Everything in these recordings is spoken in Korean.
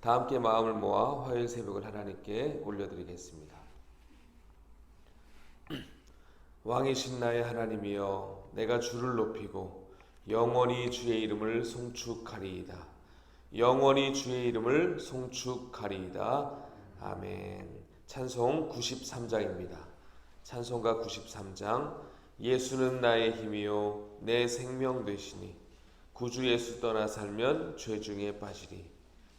다 함께 마음을 모아 화요일 새벽을 하나님께 올려드리겠습니다. 왕이신 나의 하나님이여, 내가 주를 높이고 영원히 주의 이름을 송축하리이다. 영원히 주의 이름을 송축하리이다. 아멘. 찬송 93장입니다. 찬송가 93장. 예수는 나의 힘이요 내 생명 되시니 구주 예수 떠나 살면 죄 중에 빠지리.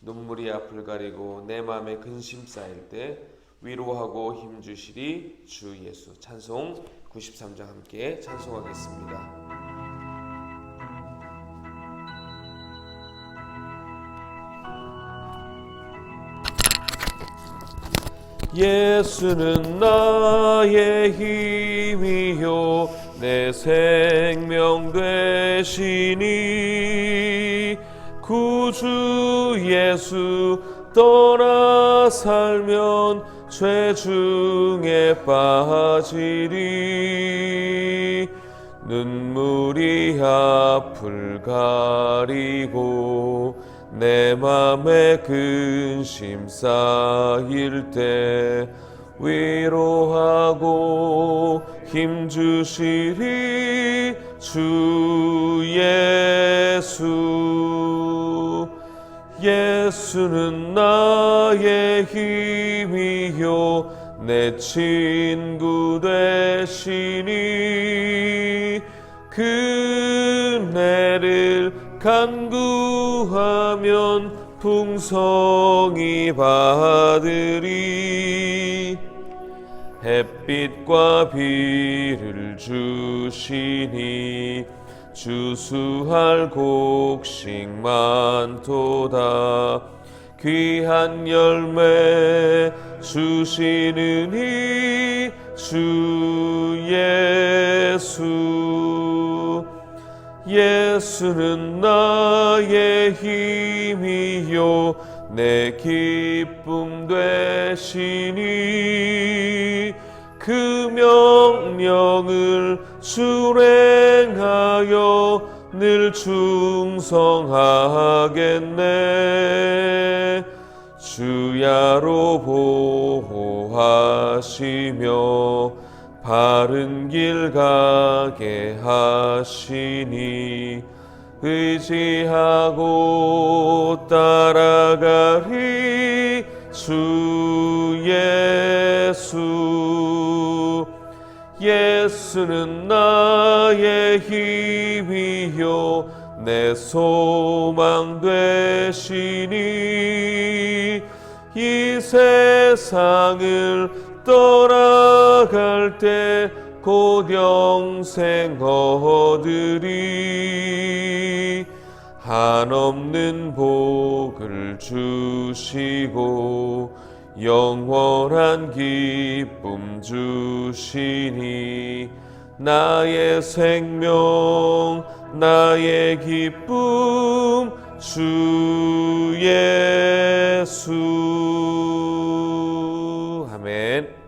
눈물이 앞을 가리고 내 맘에 근심 쌓일 때 위로하고 힘주시리 주 예수. 찬송 93장 함께 찬송하겠습니다. 예수는 나의 힘이요 내 생명 되시니 구주 예수 떠나 살면 죄 중에 빠지리. 눈물이 앞을 가리고 내 맘에 근심 쌓일 때 위로하고 힘주시리 주 예수. 예수는 나의 힘이요 내 친구 되시니 그네를 간구하면 풍성히 받으리. 햇빛과 비를 주시니 주수할 곡식 많도다. 귀한 열매 주시느니 주 예수. 예수는 나의 힘이요 내 기쁨 되시니 그 명령을 수행하여 늘 충성하겠네. 주야로 보호하시며 바른 길 가게 하시니 의지하고 따라가리 주 예수. 예수는 나의 힘이요 내 소망 되시니 이 세상을 떠나갈 때 곧 영생 얻으리. 한없는 복을 주시고 영원한 기쁨 주시니 나의 생명 나의 기쁨 주 예수. 아멘.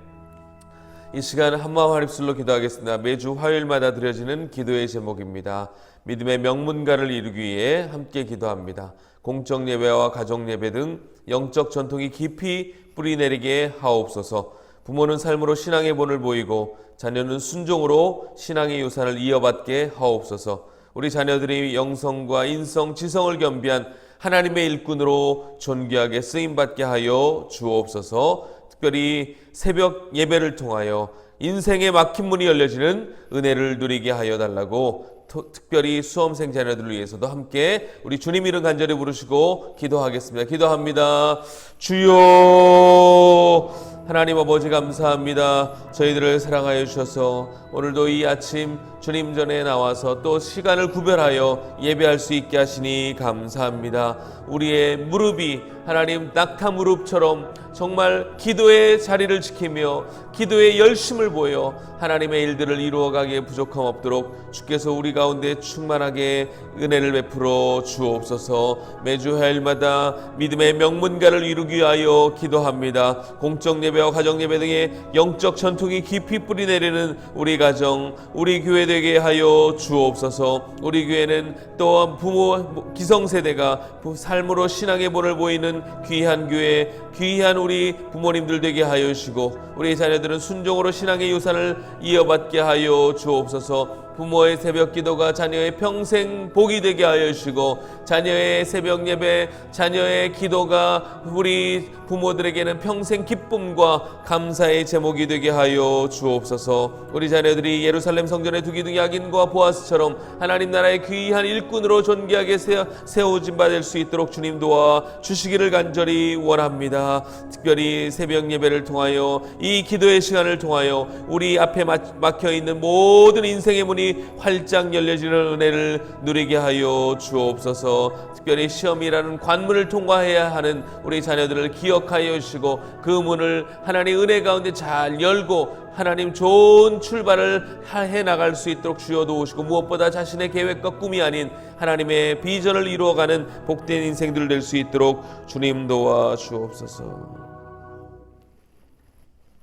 이 시간은 한마음 한입술로 기도하겠습니다. 매주 화요일마다 드려지는 기도의 제목입니다. 믿음의 명문가를 이루기 위해 함께 기도합니다. 공적 예배와 가정 예배 등 영적 전통이 깊이 뿌리내리게 하옵소서. 부모는 삶으로 신앙의 본을 보이고 자녀는 순종으로 신앙의 유산을 이어받게 하옵소서. 우리 자녀들이 영성과 인성, 지성을 겸비한 하나님의 일꾼으로 존귀하게 쓰임받게 하여 주옵소서. 특별히 새벽 예배를 통하여 인생의 막힌 문이 열려지는 은혜를 누리게 하여 달라고 특별히 수험생 자녀들을 위해서도 함께 우리 주님 이름 간절히 부르시고 기도하겠습니다. 기도합니다. 주여, 하나님 아버지 감사합니다. 저희들을 사랑하여 주셔서 오늘도 이 아침 주님 전에 나와서 또 시간을 구별하여 예배할 수 있게 하시니 감사합니다. 우리의 무릎이 하나님 낙타 무릎처럼 정말 기도의 자리를 지키며 기도의 열심을 보여 하나님의 일들을 이루어가기에 부족함 없도록 주께서 우리 가운데 충만하게 은혜를 베풀어 주옵소서. 매주 화요일마다 믿음의 명문가를 이루기 위하여 기도합니다. 공적 예배 예배와 가정 예배 등의 영적 전통이 깊이 뿌리내리는 우리 가정, 우리 교회 되게 하여 주옵소서. 우리 교회는 또한 부모 기성세대가 삶으로 신앙의 본을 보이는 귀한 교회, 귀한 우리 부모님들 되게 하여 주시고, 우리 자녀들은 순종으로 신앙의 유산을 이어받게 하여 주옵소서. 부모의 새벽 기도가 자녀의 평생 복이 되게 하여 주시고, 자녀의 새벽 예배, 자녀의 기도가 우리 부모들에게는 평생 기쁨과 감사의 제목이 되게 하여 주옵소서. 우리 자녀들이 예루살렘 성전의 두기둥 야긴과 보아스처럼 하나님 나라의 귀한 일꾼으로 존귀하게 세워진 바 될 수 있도록 주님 도와 주시기를 간절히 원합니다. 특별히 새벽 예배를 통하여, 이 기도의 시간을 통하여 우리 앞에 막혀있는 모든 인생의 문이 활짝 열려지는 은혜를 누리게 하여 주옵소서. 특별히 시험이라는 관문을 통과해야 하는 우리 자녀들을 기억하여 주시고, 그 문을 하나님 은혜 가운데 잘 열고 하나님 좋은 출발을 해나갈 수 있도록 주여 도우시고, 무엇보다 자신의 계획과 꿈이 아닌 하나님의 비전을 이루어가는 복된 인생들 될 수 있도록 주님 도와 주옵소서.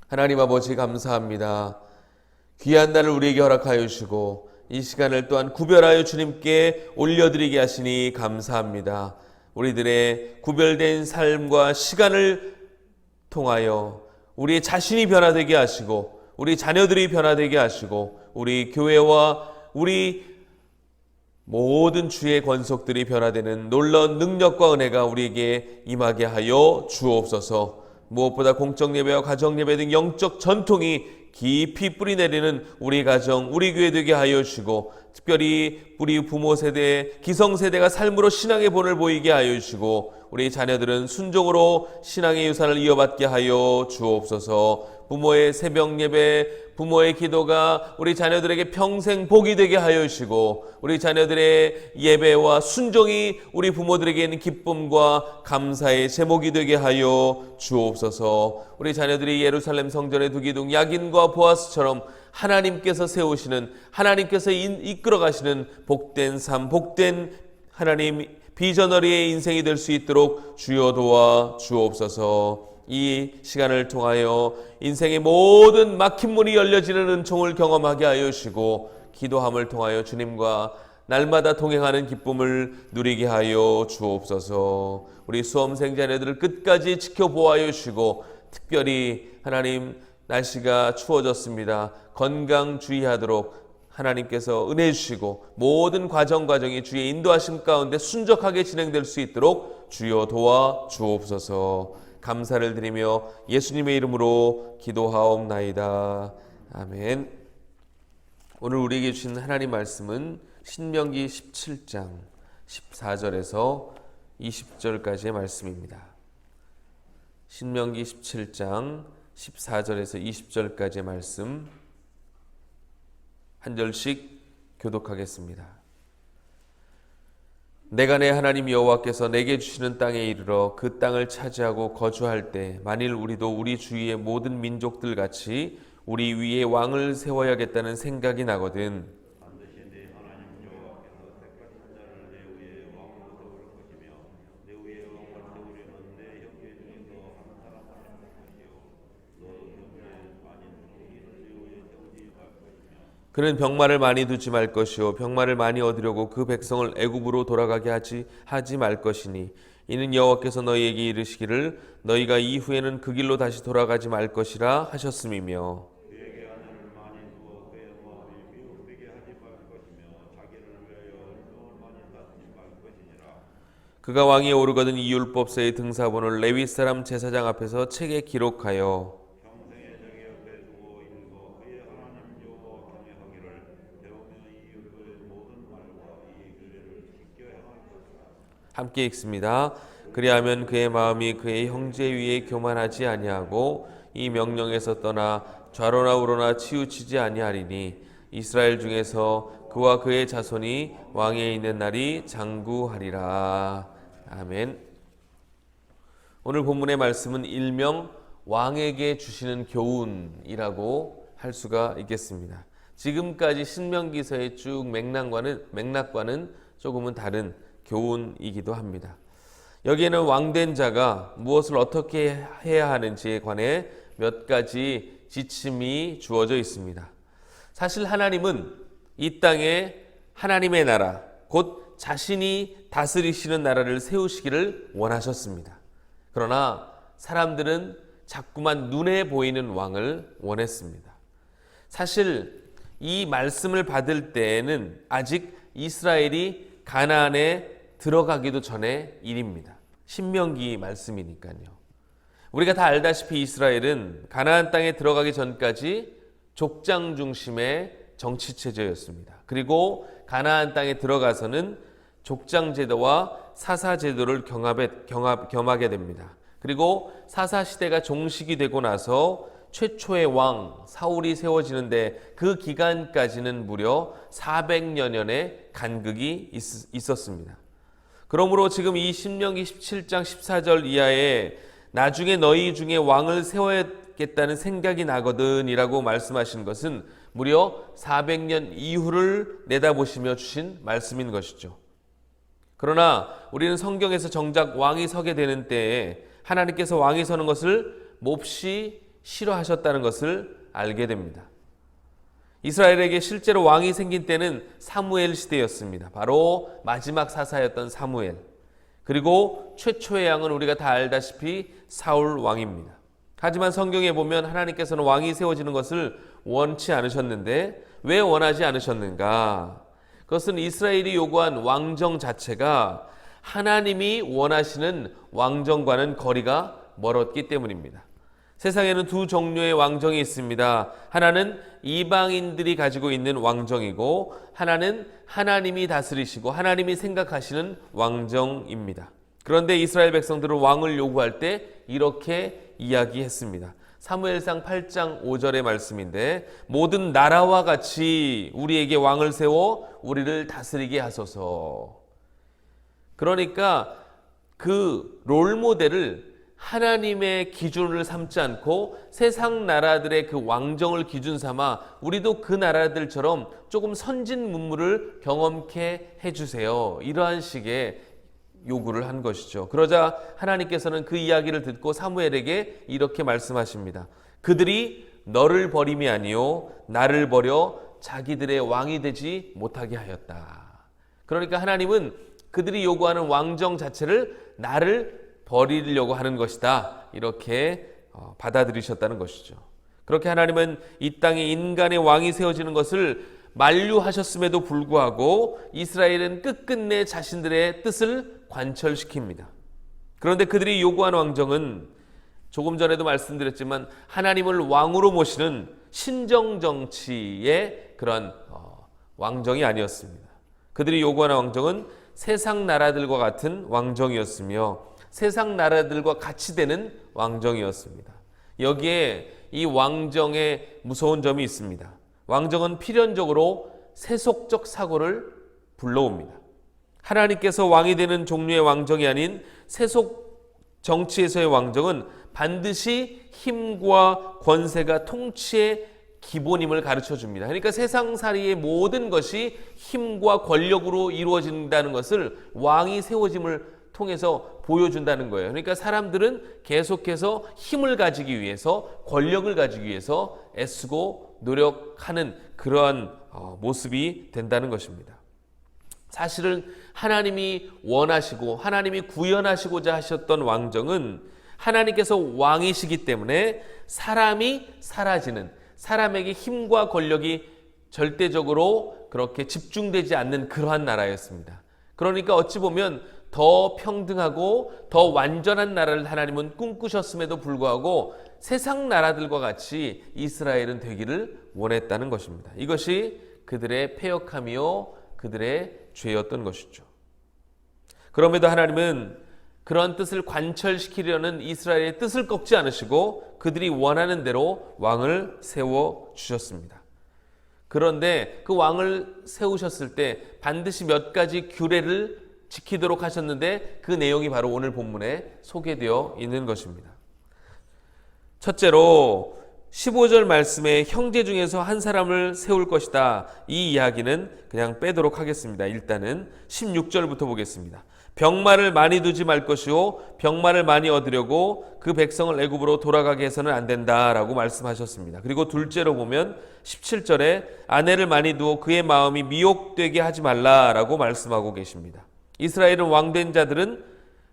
하나님 아버지 감사합니다. 귀한 날을 우리에게 허락하여 주시고, 이 시간을 또한 구별하여 주님께 올려드리게 하시니 감사합니다. 우리들의 구별된 삶과 시간을 통하여 우리 자신이 변화되게 하시고, 우리 자녀들이 변화되게 하시고, 우리 교회와 우리 모든 주의 권속들이 변화되는 놀라운 능력과 은혜가 우리에게 임하게 하여 주옵소서. 무엇보다 공적 예배와 가정 예배 등 영적 전통이 깊이 뿌리내리는 우리 가정, 우리 교회 되게 하여 주시고, 특별히 우리 부모 세대, 기성 세대가 삶으로 신앙의 본을 보이게 하여 주시고, 우리 자녀들은 순종으로 신앙의 유산을 이어받게 하여 주옵소서. 부모의 새벽 예배, 부모의 기도가 우리 자녀들에게 평생 복이 되게 하여 주시고, 우리 자녀들의 예배와 순종이 우리 부모들에게 있는 기쁨과 감사의 제목이 되게 하여 주옵소서. 우리 자녀들이 예루살렘 성전의 두기둥 야긴과 보아스처럼 하나님께서 세우시는, 하나님께서 이끌어 가시는 복된 삶, 복된 하나님 비저너리의 인생이 될 수 있도록 주여 도와 주옵소서. 이 시간을 통하여 인생의 모든 막힌 문이 열려지는 은총을 경험하게 하여 주시고, 기도함을 통하여 주님과 날마다 동행하는 기쁨을 누리게 하여 주옵소서. 우리 수험생 자녀들을 끝까지 지켜보아여 주시고, 특별히 하나님 날씨가 추워졌습니다. 건강 주의하도록 하나님께서 은혜 주시고, 모든 과정이 주의 인도하심 가운데 순적하게 진행될 수 있도록 주여 도와 주옵소서. 감사를 드리며 예수님의 이름으로 기도하옵나이다. 아멘. 오늘 우리에게 주신 하나님 말씀은 신명기 17장 14절에서 20절까지의 말씀입니다. 신명기 17장 14절에서 20절까지의 말씀 한 절씩 교독하겠습니다. 내가 내 하나님 여호와께서 내게 주시는 땅에 이르러 그 땅을 차지하고 거주할 때, 만일 우리도 우리 주위의 모든 민족들 같이 우리 위에 왕을 세워야겠다는 생각이 나거든. 반드시 내 하나님 여호와께서 택하신 자를 내 위에 왕으로 세울 것이며, 내 위에 왕을 세우려는 내 형제 중에서 한 사람 하나님 것이요, 너 형제 아닌 종이는 내 위에 세우지 말 것이며, 그는 병마를 많이 두지 말 것이요, 병마를 많이 얻으려고 그 백성을 애굽으로 돌아가게 하지 말 것이니, 이는 여호와께서 너희에게 이르시기를 너희가 이후에는 그 길로 다시 돌아가지 말 것이라 하셨음이며, 그에게 아내를 많이 두어 그의 마음이 미혹되게 하지 말 것이며, 자기를 위하여 인정을 많이 쌓지 말 것이니라. 그가 왕위에 오르거든 이 율법서의 등사본을 레위 사람 제사장 앞에서 책에 기록하여 평생의 정의 옆에 두고 읽어 그의 하나님 여호와 경외하기를 배우며 이 율법의 모든 말과 이 규례를 지켜 행할 것이라. 함께 읽습니다. 그리하면 그의 마음이 그의 형제 위에 교만하지 아니하고 이 명령에서 떠나 좌로나 우로나 치우치지 아니하리니, 이스라엘 중에서 그와 그의 자손이 왕위에 있는 날이 장구하리라. 아멘. 오늘 본문의 말씀은 일명 왕에게 주시는 교훈이라고 할 수가 있겠습니다. 지금까지 신명기서의 쭉 맥락과는 조금은 다른 교훈이기도 합니다. 여기에는 왕된 자가 무엇을 어떻게 해야 하는지에 관해 몇 가지 지침이 주어져 있습니다. 사실 하나님은 이 땅에 하나님의 나라, 곧 자신이 다스리시는 나라를 세우시기를 원하셨습니다. 그러나 사람들은 자꾸만 눈에 보이는 왕을 원했습니다. 사실 이 말씀을 받을 때에는 아직 이스라엘이 가나안에 들어가기도 전의 일입니다. 신명기 말씀이니까요. 우리가 다 알다시피 이스라엘은 가나안 땅에 들어가기 전까지 족장 중심의 정치체제였습니다. 그리고 가나안 땅에 들어가서는 족장 제도와 사사 제도를 겸하게 됩니다. 그리고 사사 시대가 종식이 되고 나서 최초의 왕 사울이 세워지는데 그 기간까지는 무려 400여 년의 간극이 있었습니다. 그러므로 지금 이 신명기 17장 14절 이하에 나중에 너희 중에 왕을 세워야겠다는 생각이 나거든 이라고 말씀하신 것은 무려 400년 이후를 내다보시며 주신 말씀인 것이죠. 그러나 우리는 성경에서 정작 왕이 서게 되는 때에 하나님께서 왕이 서는 것을 몹시 싫어하셨다는 것을 알게 됩니다. 이스라엘에게 실제로 왕이 생긴 때는 사무엘 시대였습니다. 바로 마지막 사사였던 사무엘. 그리고 최초의 왕은 우리가 다 알다시피 사울 왕입니다. 하지만 성경에 보면 하나님께서는 왕이 세워지는 것을 원치 않으셨는데 왜 원하지 않으셨는가? 그것은 이스라엘이 요구한 왕정 자체가 하나님이 원하시는 왕정과는 거리가 멀었기 때문입니다. 세상에는 두 종류의 왕정이 있습니다. 하나는 이방인들이 가지고 있는 왕정이고 하나는 하나님이 다스리시고 하나님이 생각하시는 왕정입니다. 그런데 이스라엘 백성들은 왕을 요구할 때 이렇게 이야기했습니다. 사무엘상 8장 5절의 말씀인데 모든 나라와 같이 우리에게 왕을 세워 우리를 다스리게 하소서. 그러니까 그 롤모델을 하나님의 기준을 삼지 않고 세상 나라들의 그 왕정을 기준 삼아 우리도 그 나라들처럼 조금 선진 문물을 경험케 해주세요. 이러한 식의 요구를 한 것이죠. 그러자 하나님께서는 그 이야기를 듣고 사무엘에게 이렇게 말씀하십니다. 그들이 너를 버림이 아니요 나를 버려 자기들의 왕이 되지 못하게 하였다. 그러니까 하나님은 그들이 요구하는 왕정 자체를 나를 버리려고 하는 것이다. 이렇게 받아들이셨다는 것이죠. 그렇게 하나님은 이 땅에 인간의 왕이 세워지는 것을 만류하셨음에도 불구하고 이스라엘은 끝끝내 자신들의 뜻을 관철시킵니다. 그런데 그들이 요구한 왕정은 조금 전에도 말씀드렸지만 하나님을 왕으로 모시는 신정정치의 그런 왕정이 아니었습니다. 그들이 요구하는 왕정은 세상 나라들과 같은 왕정이었으며 세상 나라들과 같이 되는 왕정이었습니다. 여기에 이 왕정의 무서운 점이 있습니다. 왕정은 필연적으로 세속적 사고를 불러옵니다. 하나님께서 왕이 되는 종류의 왕정이 아닌 세속 정치에서의 왕정은 반드시 힘과 권세가 통치의 기본임을 가르쳐 줍니다. 그러니까 세상살이의 모든 것이 힘과 권력으로 이루어진다는 것을 왕이 세워짐을 통해서 보여준다는 거예요. 그러니까 사람들은 계속해서 힘을 가지기 위해서 권력을 가지기 위해서 애쓰고 노력하는 그러한 모습이 된다는 것입니다. 사실은 하나님이 원하시고 하나님이 구현하시고자 하셨던 왕정은 하나님께서 왕이시기 때문에 사람이 사라지는, 사람에게 힘과 권력이 절대적으로 그렇게 집중되지 않는 그러한 나라였습니다. 그러니까 어찌 보면 더 평등하고 더 완전한 나라를 하나님은 꿈꾸셨음에도 불구하고 세상 나라들과 같이 이스라엘은 되기를 원했다는 것입니다. 이것이 그들의 패역함이요 그들의 죄였던 것이죠. 그럼에도 하나님은 그런 뜻을 관철시키려는 이스라엘의 뜻을 꺾지 않으시고 그들이 원하는 대로 왕을 세워주셨습니다. 그런데 그 왕을 세우셨을 때 반드시 몇 가지 규례를 지키도록 하셨는데 그 내용이 바로 오늘 본문에 소개되어 있는 것입니다. 첫째로 15절 말씀에 형제 중에서 한 사람을 세울 것이다. 이 이야기는 그냥 빼도록 하겠습니다. 일단은 16절부터 보겠습니다. 병마를 많이 두지 말 것이요 병마를 많이 얻으려고 그 백성을 애굽으로 돌아가게 해서는 안 된다라고 말씀하셨습니다. 그리고 둘째로 보면 17절에 아내를 많이 두어 그의 마음이 미혹되게 하지 말라라고 말씀하고 계십니다. 이스라엘은 왕된 자들은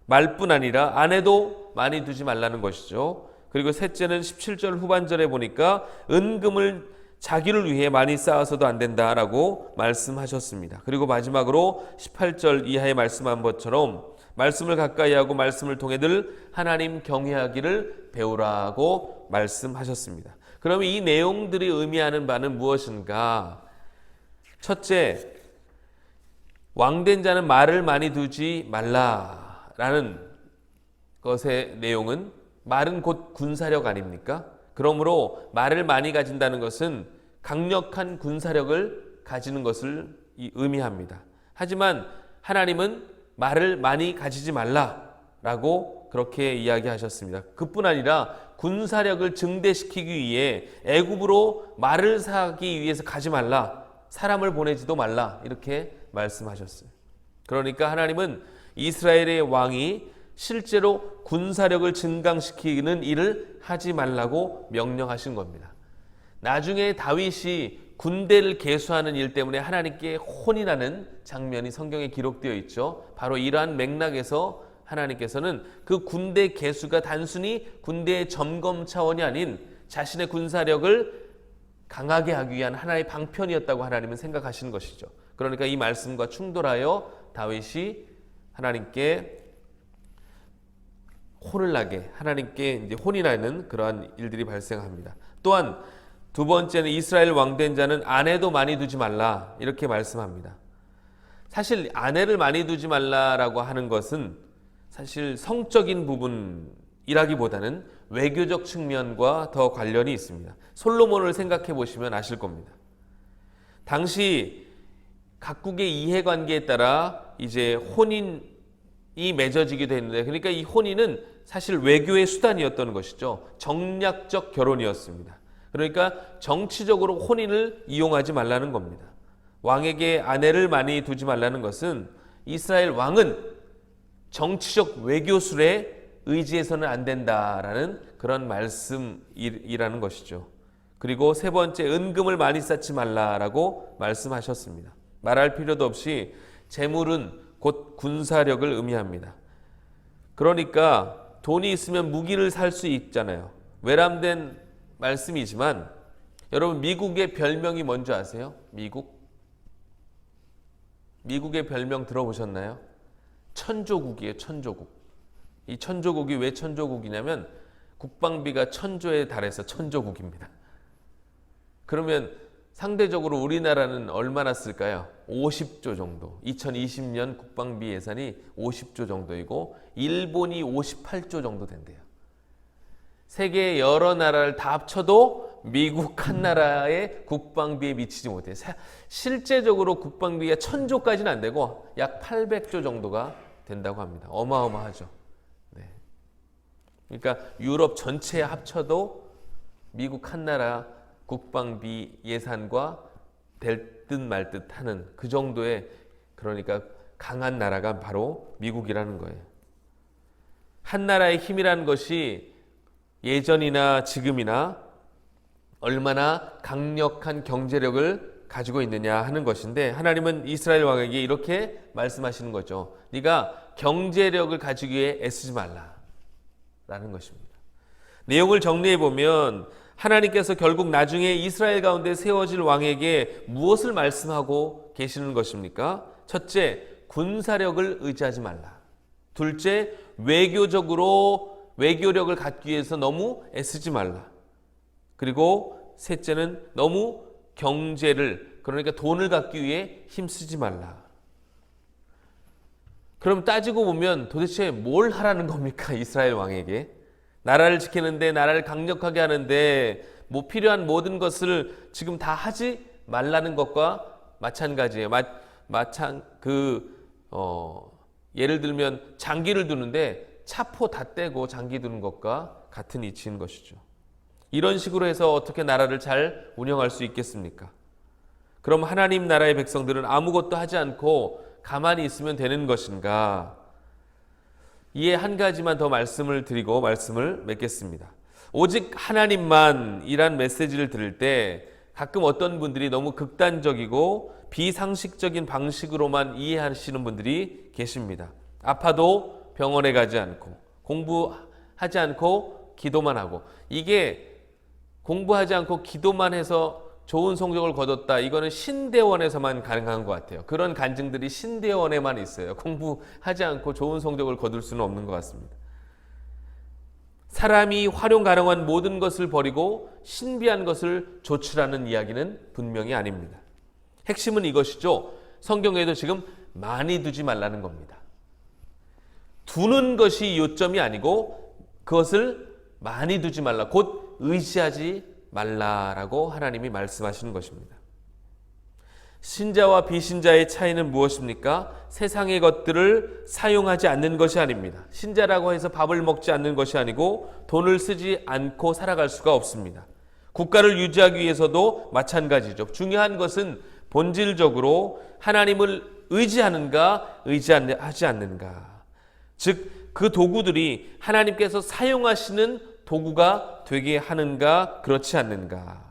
말뿐 아니라 아내도 많이 두지 말라는 것이죠. 그리고 셋째는 17절 후반절에 보니까 은금을 자기를 위해 많이 쌓아서도 안 된다라고 말씀하셨습니다. 그리고 마지막으로 18절 이하에 말씀한 것처럼 말씀을 가까이 하고 말씀을 통해 늘 하나님 경외하기를 배우라고 말씀하셨습니다. 그러면 이 내용들이 의미하는 바는 무엇인가? 첫째, 왕된 자는 말을 많이 두지 말라라는 것의 내용은 말은 곧 군사력 아닙니까? 그러므로 말을 많이 가진다는 것은 강력한 군사력을 가지는 것을 의미합니다. 하지만 하나님은 말을 많이 가지지 말라라고 그렇게 이야기하셨습니다. 그뿐 아니라 군사력을 증대시키기 위해 애굽으로 말을 사기 위해서 가지 말라, 사람을 보내지도 말라 이렇게 말씀하셨어요. 그러니까 하나님은 이스라엘의 왕이 실제로 군사력을 증강시키는 일을 하지 말라고 명령하신 겁니다. 나중에 다윗이 군대를 계수하는 일 때문에 하나님께 혼이 나는 장면이 성경에 기록되어 있죠. 바로 이러한 맥락에서 하나님께서는 그 군대 계수가 단순히 군대의 점검 차원이 아닌 자신의 군사력을 강하게 하기 위한 하나의 방편이었다고 하나님은 생각하시는 것이죠. 그러니까 이 말씀과 충돌하여 다윗이 하나님께 혼을 나게, 하나님께 이제 혼이 나는 그러한 일들이 발생합니다. 또한 두 번째는 이스라엘 왕된 자는 아내도 많이 두지 말라 이렇게 말씀합니다. 사실 아내를 많이 두지 말라라고 하는 것은 사실 성적인 부분이라기보다는 외교적 측면과 더 관련이 있습니다. 솔로몬을 생각해 보시면 아실 겁니다. 당시 각국의 이해관계에 따라 이제 혼인이 맺어지기도 했는데, 그러니까 이 혼인은 사실 외교의 수단이었던 것이죠. 정략적 결혼이었습니다. 그러니까 정치적으로 혼인을 이용하지 말라는 겁니다. 왕에게 아내를 많이 두지 말라는 것은 이스라엘 왕은 정치적 외교술에 의지해서는 안 된다라는 그런 말씀이라는 것이죠. 그리고 세 번째, 은금을 많이 쌓지 말라라고 말씀하셨습니다. 말할 필요도 없이 재물은 곧 군사력을 의미합니다. 그러니까 돈이 있으면 무기를 살 수 있잖아요. 외람된 말씀이지만 여러분, 미국의 별명이 뭔지 아세요? 미국의 별명 들어보셨나요? 천조국이에요. 천조국. 이 천조국이 왜 천조국이냐면 국방비가 천조에 달해서 천조국입니다. 그러면 상대적으로 우리나라는 얼마나 쓸까요? 50조 정도. 2020년 국방비 예산이 50조 정도이고 일본이 58조 정도 된대요. 세계 여러 나라를 다 합쳐도 미국 한 나라의 국방비에 미치지 못해요. 실제적으로 국방비가 1000조까지는 안 되고 약 800조 정도가 된다고 합니다. 어마어마하죠. 네. 그러니까 유럽 전체에 합쳐도 미국 한 나라 국방비 예산과 될 듯 말 듯 하는 그 정도의, 그러니까 강한 나라가 바로 미국이라는 거예요. 한 나라의 힘이라는 것이 예전이나 지금이나 얼마나 강력한 경제력을 가지고 있느냐 하는 것인데, 하나님은 이스라엘 왕에게 이렇게 말씀하시는 거죠. 네가 경제력을 가지기 위해 애쓰지 말라라는 것입니다. 내용을 정리해 보면 하나님께서 결국 나중에 이스라엘 가운데 세워질 왕에게 무엇을 말씀하고 계시는 것입니까? 첫째, 군사력을 의지하지 말라. 둘째, 외교력을 갖기 위해서 너무 애쓰지 말라. 그리고 셋째는 너무 경제를, 그러니까 돈을 갖기 위해 힘쓰지 말라. 그럼 따지고 보면 도대체 뭘 하라는 겁니까? 이스라엘 왕에게. 나라를 지키는데, 나라를 강력하게 하는데 뭐 필요한 모든 것을 지금 다 하지 말라는 것과 마찬가지예요. 예를 들면 장기를 두는데 차포 다 떼고 장기 두는 것과 같은 이치인 것이죠. 이런 식으로 해서 어떻게 나라를 잘 운영할 수 있겠습니까? 그럼 하나님 나라의 백성들은 아무것도 하지 않고 가만히 있으면 되는 것인가? 이에 한 가지만 더 말씀을 드리고 말씀을 맺겠습니다. 오직 하나님만 이란 메시지를 들을 때 가끔 어떤 분들이 너무 극단적이고 비상식적인 방식으로만 이해하시는 분들이 계십니다. 아파도 병원에 가지 않고 공부하지 않고 기도만 하고, 이게 공부하지 않고 기도만 해서 좋은 성적을 거뒀다, 이거는 신대원에서만 가능한 것 같아요. 그런 간증들이 신대원에만 있어요. 공부하지 않고 좋은 성적을 거둘 수는 없는 것 같습니다. 사람이 활용 가능한 모든 것을 버리고 신비한 것을 조출하는 이야기는 분명히 아닙니다. 핵심은 이것이죠. 성경에도 지금 많이 두지 말라는 겁니다. 두는 것이 요점이 아니고 그것을 많이 두지 말라, 곧 의지하지 말라라고 하나님이 말씀하시는 것입니다. 신자와 비신자의 차이는 무엇입니까? 세상의 것들을 사용하지 않는 것이 아닙니다. 신자라고 해서 밥을 먹지 않는 것이 아니고 돈을 쓰지 않고 살아갈 수가 없습니다. 국가를 유지하기 위해서도 마찬가지죠. 중요한 것은 본질적으로 하나님을 의지하는가 의지하지 않는가, 즉 그 도구들이 하나님께서 사용하시는 도구가 되게 하는가 그렇지 않는가.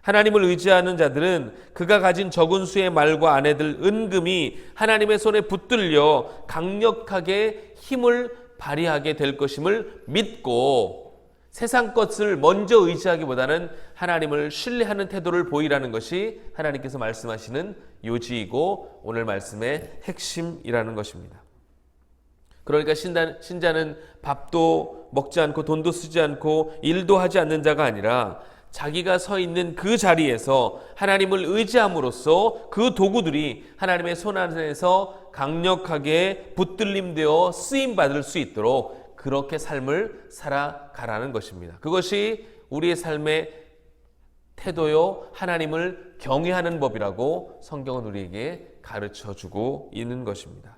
하나님을 의지하는 자들은 그가 가진 적은 수의 말과 아내들 은금이 하나님의 손에 붙들려 강력하게 힘을 발휘하게 될 것임을 믿고 세상 것을 먼저 의지하기보다는 하나님을 신뢰하는 태도를 보이라는 것이 하나님께서 말씀하시는 요지이고 오늘 말씀의 핵심이라는 것입니다. 그러니까 신자는 밥도 먹지 않고 돈도 쓰지 않고 일도 하지 않는 자가 아니라 자기가 서 있는 그 자리에서 하나님을 의지함으로써 그 도구들이 하나님의 손 안에서 강력하게 붙들림되어 쓰임받을 수 있도록 그렇게 삶을 살아가라는 것입니다. 그것이 우리의 삶의 태도요, 하나님을 경외하는 법이라고 성경은 우리에게 가르쳐주고 있는 것입니다.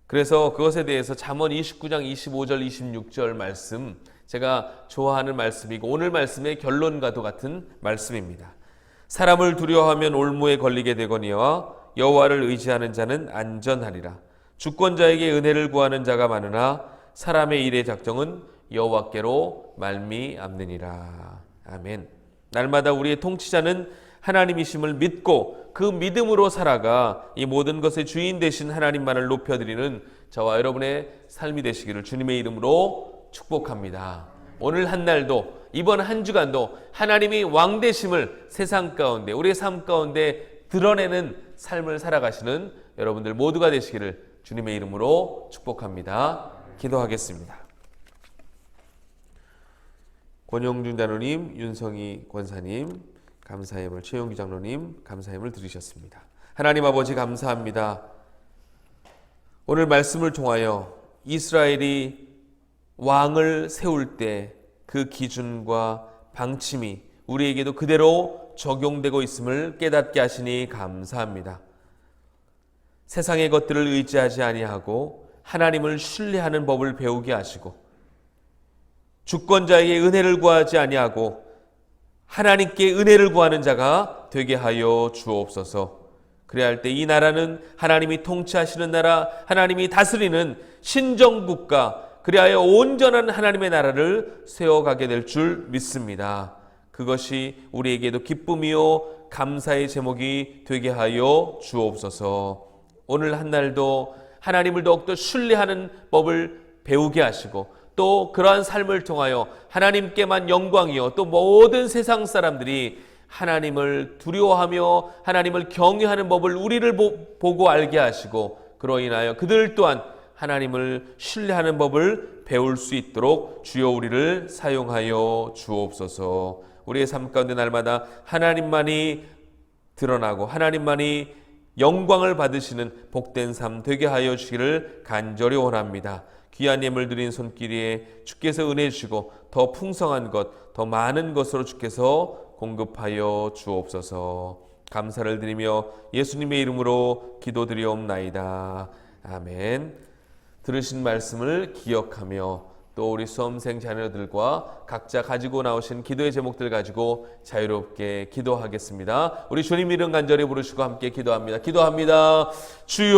그래서 그것에 대해서 잠언 29장 25절 26절 말씀, 제가 좋아하는 말씀이고 오늘 말씀의 결론과도 같은 말씀입니다. 사람을 두려워하면 올무에 걸리게 되거니와 여호와를 의지하는 자는 안전하리라. 주권자에게 은혜를 구하는 자가 많으나 사람의 일의 작정은 여호와께로 말미암느니라. 아멘. 날마다 우리의 통치자는 하나님이심을 믿고 그 믿음으로 살아가 이 모든 것의 주인 되신 하나님만을 높여드리는 저와 여러분의 삶이 되시기를 주님의 이름으로 축복합니다. 오늘 한 날도 이번 한 주간도 하나님이 왕 되심을 세상 가운데 우리의 삶 가운데 드러내는 삶을 살아가시는 여러분들 모두가 되시기를 주님의 이름으로 축복합니다. 기도하겠습니다. 권영준 장로님, 윤성희 권사님, 감사함을 최용기 장로님 감사함을 들으셨습니다. 하나님 아버지 감사합니다. 오늘 말씀을 통하여 이스라엘이 왕을 세울 때 그 기준과 방침이 우리에게도 그대로 적용되고 있음을 깨닫게 하시니 감사합니다. 세상의 것들을 의지하지 아니하고 하나님을 신뢰하는 법을 배우게 하시고 주권자에게 은혜를 구하지 아니하고 하나님께 은혜를 구하는 자가 되게 하여 주옵소서. 그래야 할 때 이 나라는 하나님이 통치하시는 나라, 하나님이 다스리는 신정국가, 그리하여 온전한 하나님의 나라를 세워가게 될 줄 믿습니다. 그것이 우리에게도 기쁨이요 감사의 제목이 되게 하여 주옵소서. 오늘 한 날도 하나님을 더욱더 신뢰하는 법을 배우게 하시고 또 그러한 삶을 통하여 하나님께만 영광이요 또 모든 세상 사람들이 하나님을 두려워하며 하나님을 경외하는 법을 우리를 보고 알게 하시고 그로 인하여 그들 또한 하나님을 신뢰하는 법을 배울 수 있도록 주여 우리를 사용하여 주옵소서. 우리의 삶 가운데 날마다 하나님만이 드러나고 하나님만이 영광을 받으시는 복된 삶 되게 하여 주시기를 간절히 원합니다. 귀한 예물 드린 손길에 주께서 은혜 주시고 더 풍성한 것, 더 많은 것으로 주께서 공급하여 주옵소서. 감사를 드리며 예수님의 이름으로 기도드리옵나이다. 아멘. 들으신 말씀을 기억하며 또 우리 수험생 자녀들과 각자 가지고 나오신 기도의 제목들 가지고 자유롭게 기도하겠습니다. 우리 주님 이름 간절히 부르시고 함께 기도합니다. 기도합니다. 주여